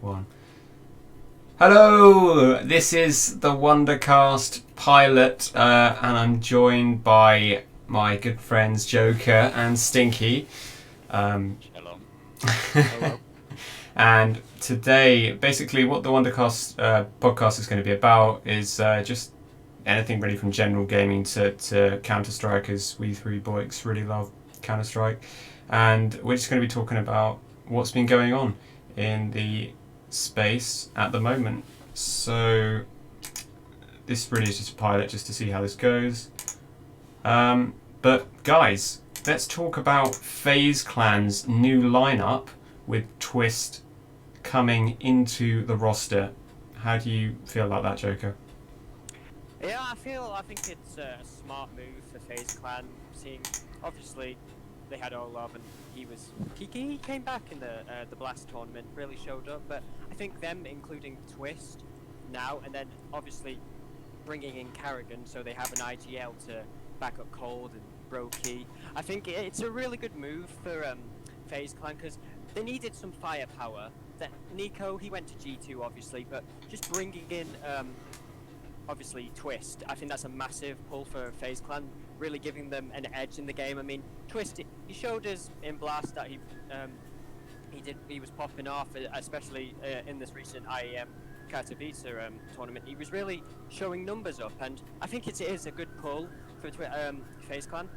1. Hello, this is the WanderCast pilot, and I'm joined by my good friends Joker and Stinky. Hello. Hello. And today, basically, what the WanderCast podcast is going to be about is just anything really from general gaming to Counter-Strike, as we three boys really love Counter-Strike. And we're just going to be talking about what's been going on in the space at the moment. So this really is just a pilot just to see how this goes. But guys, let's talk about FaZe Clan's new lineup with Twist coming into the roster. How do you feel about that, Joker? Yeah, I think it's a smart move for FaZe Clan. Seeing, obviously, they had Olaf and he came back in the Blast tournament, really showed up. But I think them including Twist now, and then obviously bringing in Carrigan, so they have an IGL to back up Cold and Brokey. I think it's a really good move for FaZe Clan because they needed some firepower. That Nico, he went to G2 obviously, but just bringing in obviously Twist, I think that's a massive pull for FaZe Clan, really giving them an edge in the game. I mean, Twist, he showed us in Blast that he was popping off, especially in this recent IEM Katowice tournament. He was really showing numbers up, and I think it is a good pull for FaZe Clan.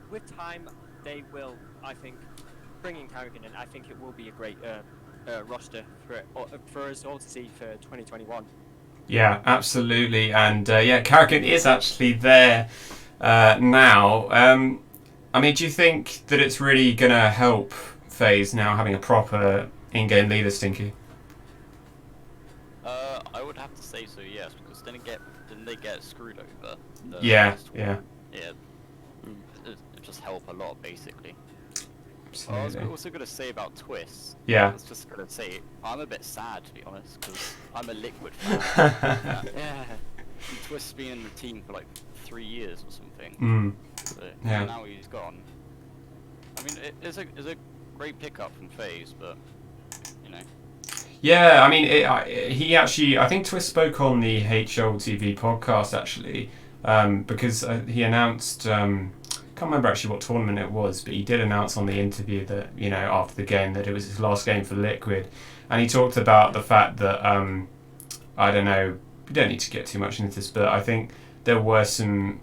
With time, they will, I think, bring in Carrigan, and I think it will be a great roster for us all to see for 2021. Yeah, absolutely. And Carrigan is actually there now. I mean, do you think that it's really going to help FaZe now having a proper in-game leader, Stinky? I would have to say so, yes, because didn't they get screwed over? Yeah. It just help a lot, basically. Absolutely. I was also going to say about Twist. Yeah. I was just going to say, I'm a bit sad, to be honest, because I'm a Liquid fan. Yeah. Twist's been in the team for like 3 years or something. So, Yeah. now he's gone. I mean, it's a great pickup from FaZe, but, you know. Yeah, I mean, I think Twist spoke on the HLTV podcast, actually, because he announced... I can't remember actually what tournament it was, but he did announce on the interview that, after the game, that it was his last game for Liquid. And he talked about the fact that, I don't know, we don't need to get too much into this, but I think there were some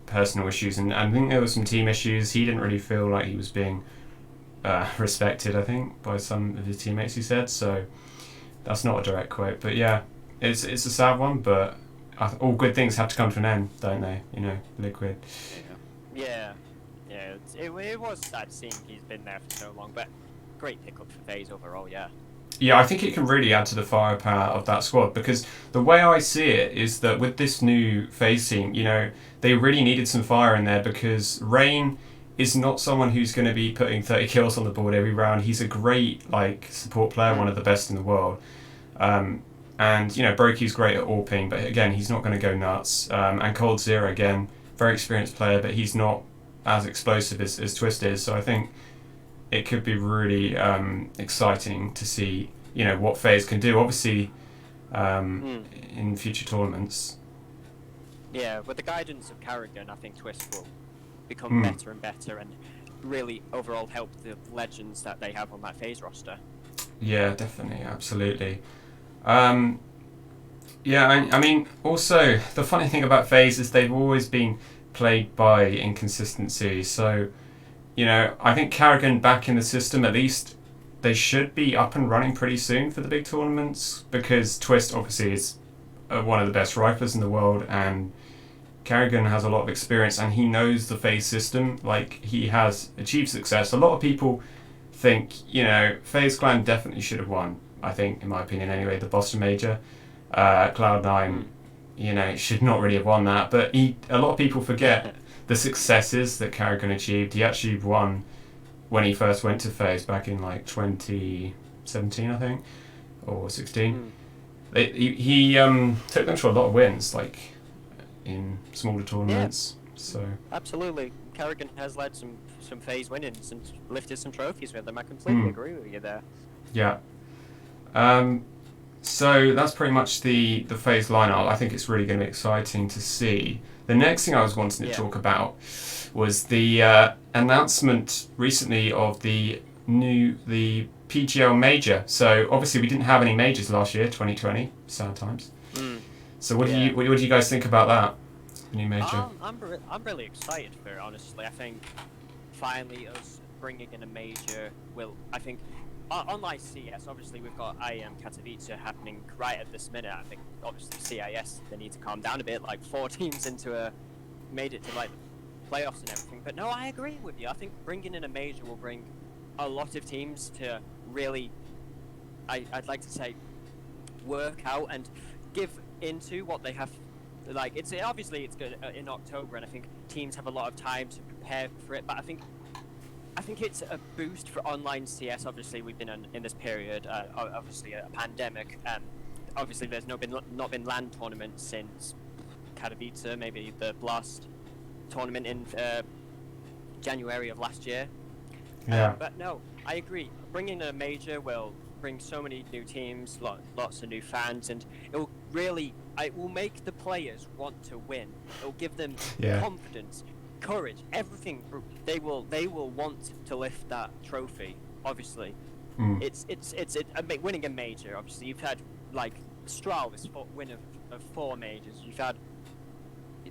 personal issues, and I think there were some team issues. He didn't really feel like he was being respected, I think, by some of his teammates, he said. So that's not a direct quote. But yeah, it's a sad one, but all good things have to come to an end, don't they? Liquid. Yeah, it was sad seeing he's been there for so long, but great pickup for FaZe overall, yeah. Yeah, I think it can really add to the firepower of that squad, because the way I see it is that with this new FaZe team, they really needed some fire in there, because Rain is not someone who's going to be putting 30 kills on the board every round. He's a great support player, one of the best in the world. And Brokey's great at AWPing, but again, he's not going to go nuts. And Cold Zero, again, very experienced player, but he's not as explosive as Twist is. So I think it could be really exciting to see, what FaZe can do. Obviously, in future tournaments. Yeah, with the guidance of Carrigan, I think Twist will become better and better, and really overall help the legends that they have on that FaZe roster. Yeah, definitely, absolutely. Yeah, I mean, also, the funny thing about FaZe is they've always been plagued by inconsistency. So, I think Carrigan back in the system, at least they should be up and running pretty soon for the big tournaments, because Twist obviously is one of the best riflers in the world, and Carrigan has a lot of experience, and he knows the FaZe system. He has achieved success. A lot of people think, FaZe Clan definitely should have won, I think, in my opinion anyway, the Boston Major. Cloud9, should not really have won that, but a lot of people forget the successes that Carrigan achieved. He actually won when he first went to FaZe back in 2017, I think, or 16. He took them to a lot of wins, in smaller tournaments. Yeah. So absolutely, Carrigan has led some FaZe winnings and lifted some trophies with them. I completely agree with you there. Yeah. So that's pretty much the phase lineup. I think it's really going to be exciting to see. The next thing I was wanting to talk about was the announcement recently of the PGL major. So obviously we didn't have any majors last year, 2020, sad times. So what do you guys think about that? The new major. I'm really excited for it, honestly. I think finally us bringing in a major will, I think, unlike CS, obviously we've got IEM Katowice happening right at this minute. I think obviously CIS, they need to calm down a bit, like 4 teams made it to like the playoffs and everything. But no, I agree with you. I think bringing in a major will bring a lot of teams to really, I'd like to say, work out and give into what they have. Like, it's good in October, and I think teams have a lot of time to prepare for it. But I think it's a boost for online CS. Obviously, we've been in this period, obviously a pandemic. Obviously, there's not been LAN tournaments since Katowice, maybe the last tournament in January of last year. Yeah. But no, I agree. Bringing a major will bring so many new teams, lots of new fans, and it will make the players want to win. It will give them confidence, courage, everything. They will want to lift that trophy. Obviously, it's winning a major. Obviously, you've had like Stralis win of 4 majors. You've had,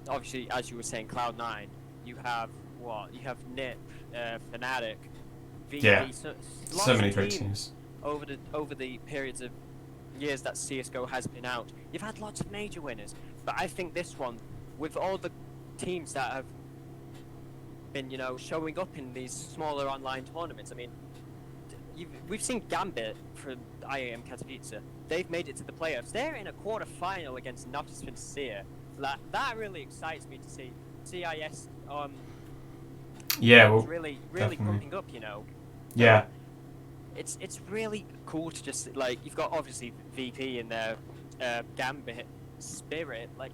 obviously, as you were saying, Cloud9. You have NIP, Fnatic, VP. So many great teams. Over the periods of years that CSGO has been out, you've had lots of major winners. But I think this one, with all the teams that have been, showing up in these smaller online tournaments, I mean, we've seen Gambit from IAM Katowice. They've made it to the playoffs. They're in a quarter-final against Noctis Sincere. That really excites me to see CIS. Really pumping up, Yeah. It's really cool to just, like, you've got obviously VP in there, Gambit, Spirit, like,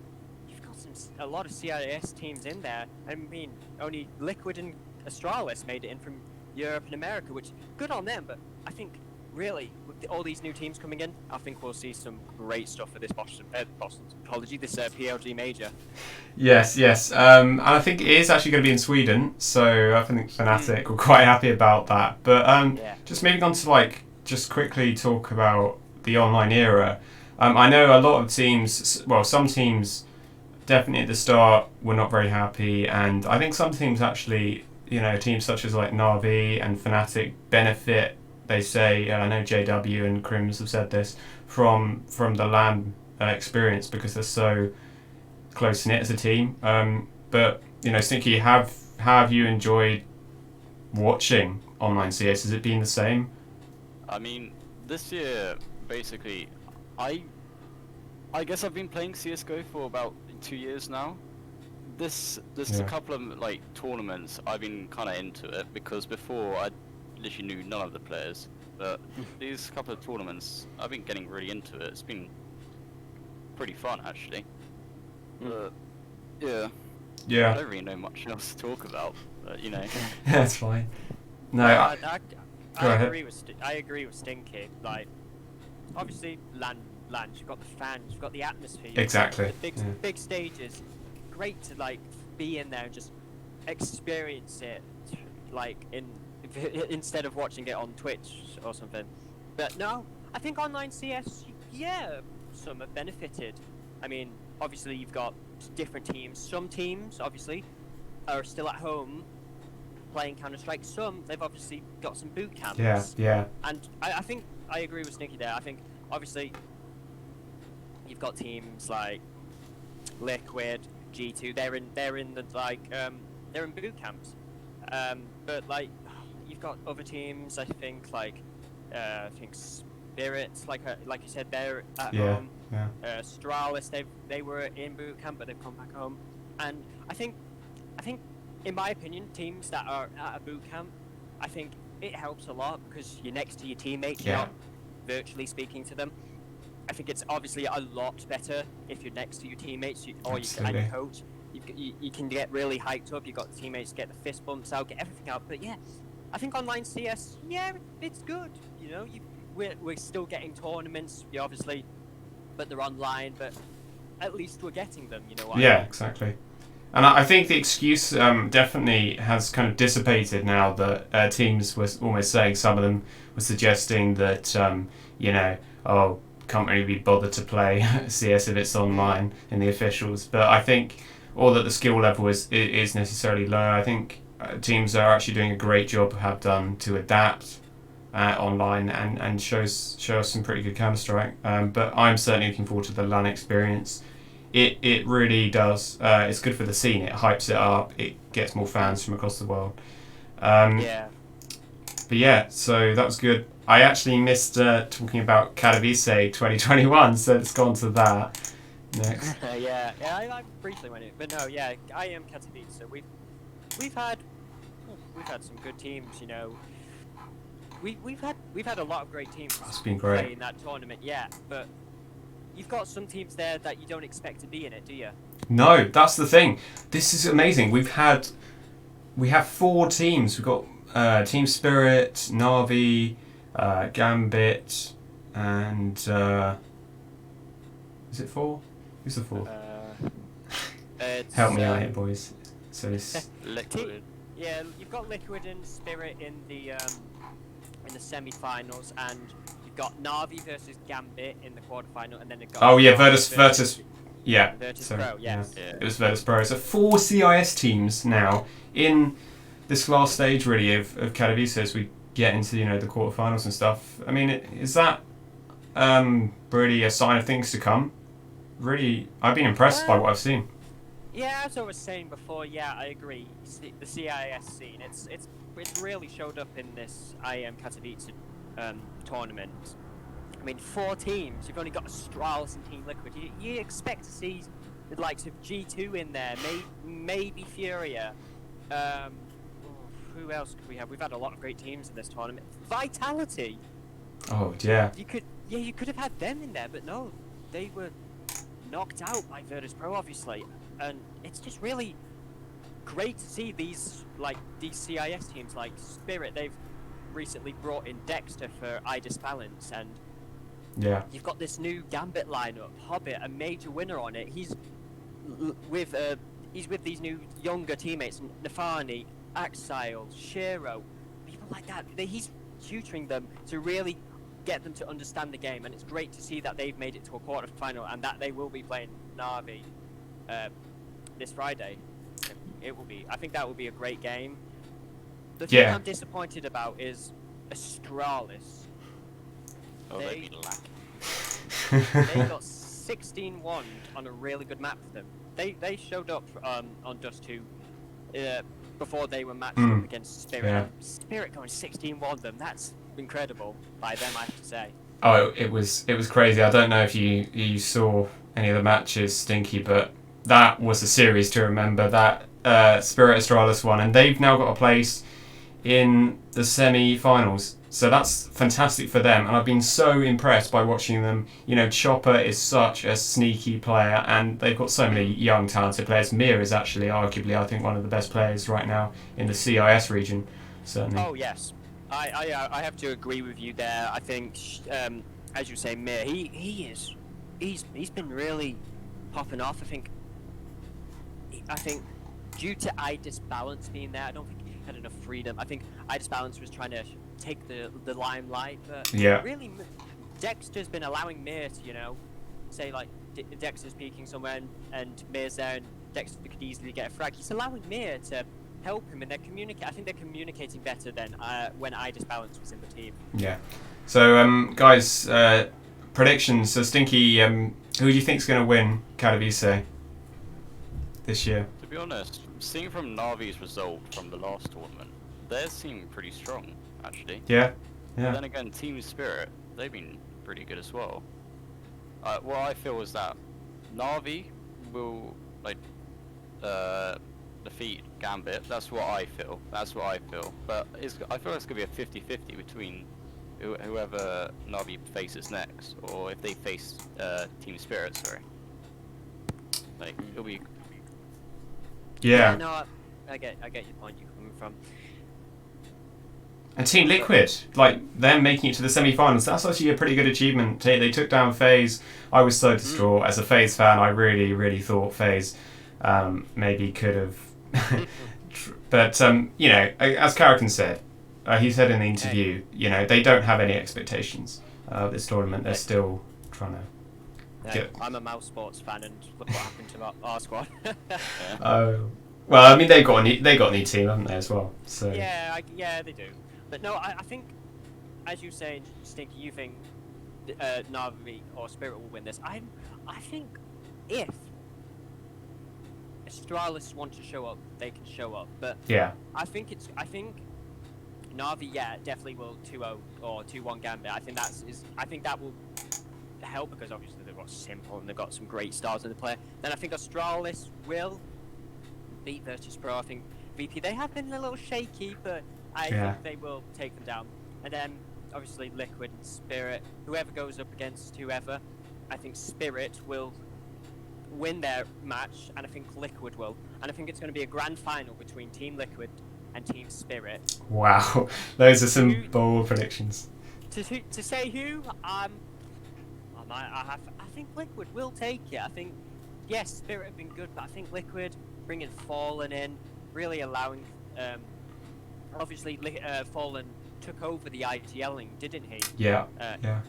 you've got a lot of CIS teams in there. I mean, only Liquid and Astralis made it in from Europe and America, which, good on them, but I think, really, with all these new teams coming in, I think we'll see some great stuff for this this PLG major. Yes. And I think it is actually going to be in Sweden, so I think Fnatic were quite happy about that. But just moving on to just quickly talk about the online era. I know a lot of teams, some teams definitely at the start were not very happy, and I think some teams actually, teams such as like Na'Vi and Fnatic benefit. They say, I know JW and Crims have said this, from the LAN experience because they're so close knit as a team. But Stinky, have you enjoyed watching online CS? Has it been the same? I mean, this year basically, I guess I've been playing CS:GO for about 2 years now. This a couple of tournaments I've been kind of into it because before I literally knew none of the players, but these couple of tournaments I've been getting really into it. It's been pretty fun actually. I don't really know much else to talk about, but That's fine. No, I agree with Stinky. Like, obviously LAN, you've got the fans, you've got the atmosphere, exactly. The big stages. Great to be in there and just experience it, instead of watching it on Twitch or something. But no, I think online CS, some have benefited. I mean, obviously you've got different teams. Some teams, obviously, are still at home playing Counter-Strike. Some, they've obviously got some boot camps. Yeah. And I think I agree with Stinky there. I think, obviously, you've got teams like Liquid, G2. They're in boot camps. But you've got other teams. I think Spirits, like you said, they're at home. Yeah. Stralis, they were in boot camp, but they've come back home. And I think, in my opinion, teams that are at a boot camp, I think it helps a lot because you're next to your teammates. You're not virtually speaking to them. I think it's obviously a lot better if you're next to your teammates and your coach. You can get really hyped up. You've got teammates get the fist bumps out, get everything out. But I think online CS, it's good. we're still getting tournaments, yeah, obviously, but they're online. But at least we're getting them. You know what? Yeah, exactly. And I think the excuse definitely has kind of dissipated now that teams were almost saying, some of them were suggesting that, oh, can't really be bothered to play CS if it's online in the officials. But I think, or that the skill level is necessarily low. I think teams are actually doing a great job, have done, to adapt online and show us some pretty good Counter-Strike. But I'm certainly looking forward to the LAN experience. It really does. It's good for the scene. It hypes it up. It gets more fans from across the world. Yeah. But yeah, so that was good. I actually missed talking about Katowice 2021, so let's go on to that next. yeah. I briefly went in, but no, yeah. I am Katowice. We've had some good teams. You know, we've had a lot of great teams. It's been great. Play in that tournament, yeah. But you've got some teams there that you don't expect to be in it, do you? No, that's the thing. This is amazing. We have 4 teams. We've got Team Spirit, Na'Vi, Gambit, and is it 4? Who's the 4th? Help me out here, boys. So it's Liquid. Yeah, you've got Liquid and Spirit in the semi-finals, and you've got Na'Vi versus Gambit in the quarterfinal, and then it got. oh yeah, Virtus. Yeah. Virtus Sorry, Pro, yes. Yeah. It was Virtus Pro. So 4 CIS teams now in this last stage, really, of Katowice as we get into the quarterfinals and stuff. I mean, is that really a sign of things to come? Really, I've been impressed by what I've seen. Yeah, as I was saying before, yeah, I agree. The CIS scene, it's really showed up in this IEM Katowice tournament. I mean, 4 teams. You've only got Astralis and Team Liquid. You expect to see the likes of G2 in there, maybe Furia. Who else could we have? We've had a lot of great teams in this tournament. Vitality. Oh yeah. You could have had them in there, but no, they were knocked out by Virtus Pro, obviously, and it's just really great to see these CIS teams like Spirit. They've recently brought in Dexter for Idis Balance, and Yeah. you've got this new Gambit lineup. Hobbit, a major winner on it. He's with these new younger teammates, Nafani, Axile, Shiro, people like that. He's tutoring them to really get them to understand the game, and it's great to see that they've made it to a quarter-final and that they will be playing Na'Vi this Friday. I think that will be a great game. The thing I'm disappointed about is Astralis. Oh, they've been lacking. They got 16-1 on a really good map for them. They showed up on Dust 2 before they were matched up against Spirit. Yeah. Spirit going 16-1 them, that's incredible by them, I have to say. Oh, it was crazy. I don't know if you saw any of the matches, Stinky, but that was a series to remember. That Spirit Astralis one, and they've now got a place in the semi-finals. So that's fantastic for them, and I've been so impressed by watching them. Chopper is such a sneaky player, and they've got so many young, talented players. Mir is actually arguably, I think, one of the best players right now in the CIS region, certainly. Oh yes, I have to agree with you there. I think, as you say, Mir, he's been really popping off. I think due to Idis Balance being there, I don't think he had enough freedom. I think Idis Balance was trying to take the limelight, but really Dexter's been allowing Mir to, say like Dexter's peeking somewhere and Mir's there, and Dexter could easily get a frag. He's allowing Mir to help him, and I think they're communicating better than when Idis Balance was in the team. Yeah. So guys, predictions. So Stinky, who do you think's going to win Katowice this year? To be honest, seeing from Na'Vi's result from the last tournament, theirs seem pretty strong, actually. Yeah. But then again, Team Spirit, they've been pretty good as well. What I feel is that Na'Vi will defeat Gambit. That's what I feel. But I feel it's gonna be a 50-50 between whoever Na'Vi faces next, or if they face Team Spirit. Sorry. It'll be. Yeah. No, I get your point you're coming from. And Team Liquid, like them making it to the semi-finals, that's actually a pretty good achievement. They took down FaZe. I was so distraught. As a FaZe fan, I really, really thought FaZe maybe could have. But, you know, as Karrakin said, he said in the interview, you know, they don't have any expectations of this tournament. They're still trying to get... I'm a Mouse Sports fan, and look what happened to our squad. Oh. Well, I mean, they got a new team, haven't they, as well? So. Yeah, they do. But no, I think, as you say, Stinky, you think Na'Vi or Spirit will win this. I think if Astralis want to show up, they can show up. But yeah, I think Na'Vi, definitely will 2-0 or 2-1 Gambit. I think that will help, because obviously they've got Simple and they've got some great stars in the player. Then I think Astralis will beat Virtus Pro. I think VP, they have been a little shaky, but I think they will take them down. And then obviously Liquid and Spirit, whoever goes up against whoever, I think Spirit will win their match, and I think Liquid will. And I think it's going to be a grand final between Team Liquid and Team Spirit. Wow, those are some bold predictions. To say who, I think Liquid will take it. I think, yes, Spirit have been good, but I think Liquid bringing Fallen in, really allowing. Obviously, Fallen took over the ITLing, didn't he? Yeah.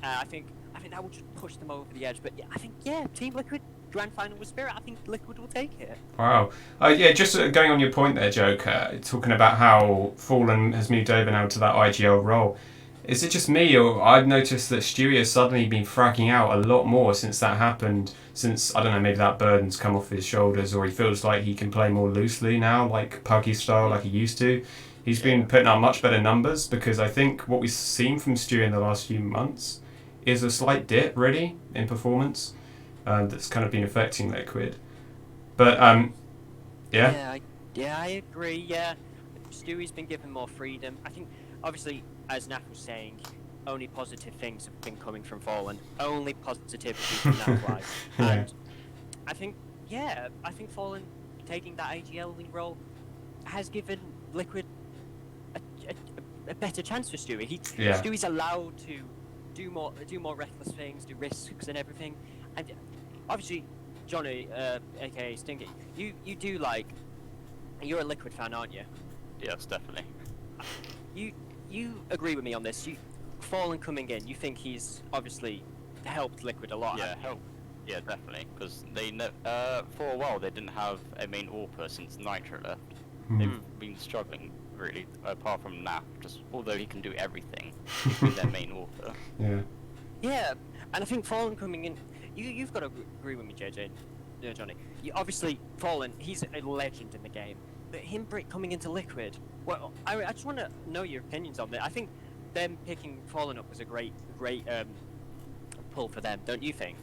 I think that would just push them over the edge. But yeah, I think Team Liquid grand final with Spirit. I think Liquid will take it. Wow. Yeah, just going on your point there, Joker, talking about how Fallen has moved over now to that IGL role. Is it just me, or I've noticed that Stewie has suddenly been fragging out a lot more since that happened? Since, I don't know, maybe that burden's come off his shoulders, or he feels like he can play more loosely now, like Puggy style, like he used to. He's been putting out much better numbers, because I think what we've seen from Stewie in the last few months is a slight dip, really, in performance, that's kind of been affecting Liquid. But, Yeah, I agree, yeah. Stewie's been given more freedom. I think, obviously, as Naf was saying, only positive things have been coming from Fallen. Only positivity from Naf. And I think Fallen taking that AGL role has given Liquid a better chance for Stewie. Stewie's allowed to do more reckless things, do risks and everything. And obviously, Johnny, aka Stinky, you're a Liquid fan, aren't you? Yes, definitely. You agree with me on this? Fallen coming in, you think he's obviously helped Liquid a lot? Yeah, definitely. Because for a while they didn't have a main AWPer since Nitro left. They've been struggling really, apart from Naf. Just although he can do everything, he's been their main AWPer. Yeah, and I think Fallen coming in, you've got to agree with me, JJ, Johnny. Obviously, Fallen, he's a legend in the game. But him coming into Liquid, well, I just want to know your opinions on that. I think them picking Fallen up was a great pull for them, don't you think?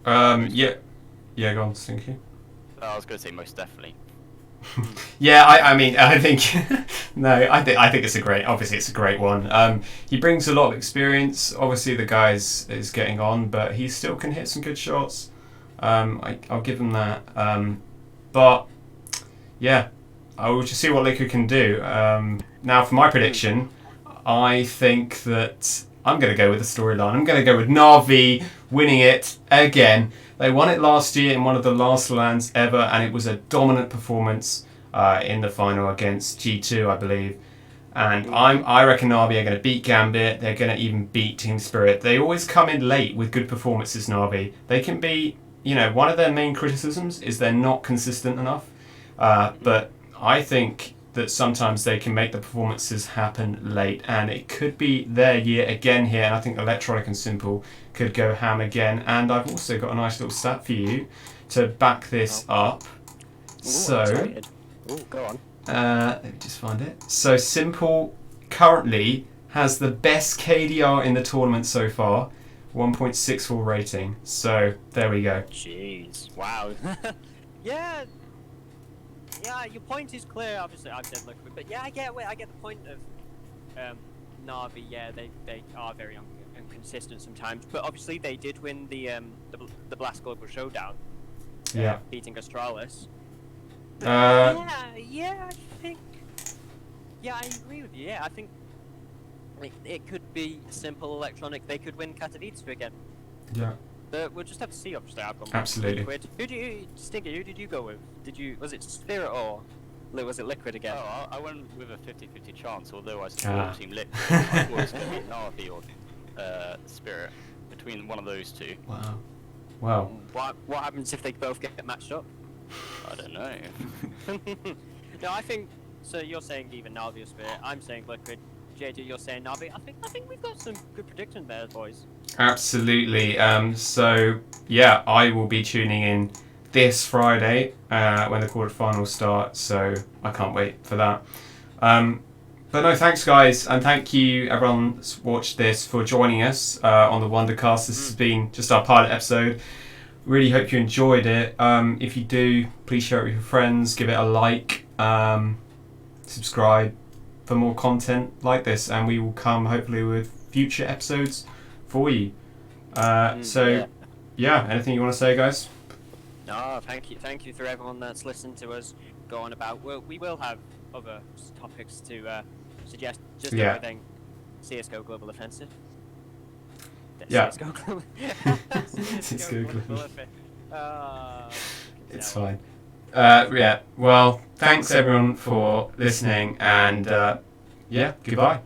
Yeah, go on, Stinky. I was going to say most definitely. Yeah, I mean, I think I think it's a great one. He brings a lot of experience. Obviously, the guy is getting on, but he still can hit some good shots. I'll give him that. But yeah, I will just see what Liquid can do. Now, for my prediction, I think that I'm going to go with the storyline. I'm going to go with Na'Vi winning it again. They won it last year in one of the last LANs ever, and it was a dominant performance in the final against G2, I believe. And I reckon Na'Vi are going to beat Gambit. They're going to even beat Team Spirit. They always come in late with good performances, Na'Vi. They can be, one of their main criticisms is they're not consistent enough. But I think that sometimes they can make the performances happen late, and it could be their year again here, and I think Electronic and Simple could go ham again. And I've also got a nice little stat for you to back this up. Go on. Let me just find it. So Simple currently has the best KDR in the tournament so far, 1.64 rating. So there we go. Jeez, wow. Yeah, your point is clear. Obviously, I've said Liquid, but yeah, I get the point of Na'Vi. Yeah, they are very inconsistent sometimes, but obviously they did win the Blast Global Showdown. Beating Astralis. I think Yeah, I agree with you. Yeah, I think it could be simple electronic. They could win Katowice again. Yeah. But we'll just have to see. Obviously, I've gone with Absolutely. Liquid. Stinky? Who did you go with? Was it Spirit or was it Liquid again? Oh, I went with a 50-50 chance, although I Ah. support Team Liquid. I thought it was going to be Navi or Spirit, between one of those two. Wow. Wow. What happens if they both get matched up? I don't know. No, I think so. You're saying even Navi or Spirit. I'm saying Liquid. JJ, you're saying Navi. I think we've got some good predictions there, boys. Absolutely. So yeah, I will be tuning in this Friday when the quarterfinals start. So I can't wait for that. But no, thanks guys, and thank you everyone that's watched this for joining us on the WanderCast. This has been just our pilot episode. Really hope you enjoyed it. If you do, please share it with your friends, give it a like, subscribe for more content like this, and we will come hopefully with future episodes for you. Yeah, anything you want to say, guys? No, thank you for everyone that's listened to us go on about. We will have other topics to suggest. Just everything CS:GO Global Offensive. Yeah. CS:GO Global. CS:GO Global. It's No. fine. Yeah. Well, thanks everyone for listening, and yeah, goodbye.